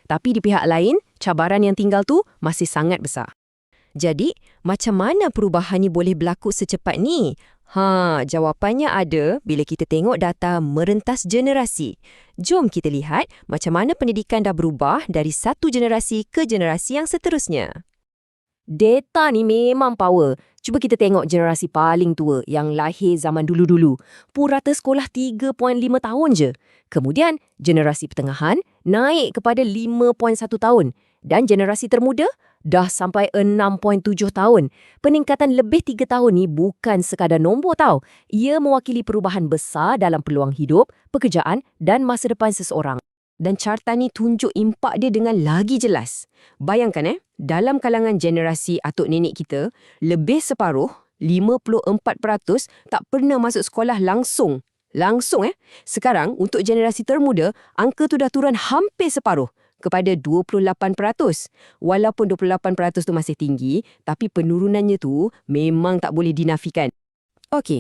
Tapi di pihak lain, cabaran yang tinggal tu masih sangat besar. Jadi, macam mana perubahan ni boleh berlaku secepat ni? Jawapannya ada bila kita tengok data merentas generasi. Jom kita lihat macam mana pendidikan dah berubah dari satu generasi ke generasi yang seterusnya. Data ni memang power. Cuba kita tengok generasi paling tua yang lahir zaman dulu-dulu. Purata sekolah 3.5 tahun je. Kemudian, generasi pertengahan naik kepada 5.1 tahun. Dan generasi termuda dah sampai 6.7 tahun. Peningkatan lebih 3 tahun ni bukan sekadar nombor tau. Ia mewakili perubahan besar dalam peluang hidup, pekerjaan dan masa depan seseorang. Dan carta ni tunjuk impak dia dengan lagi jelas. Bayangkan dalam kalangan generasi atuk nenek kita, lebih separuh, 54% tak pernah masuk sekolah langsung. Sekarang, untuk generasi termuda, angka tu dah turun hampir separuh kepada 28%. Walaupun 28% tu masih tinggi, tapi penurunannya tu memang tak boleh dinafikan. Okey.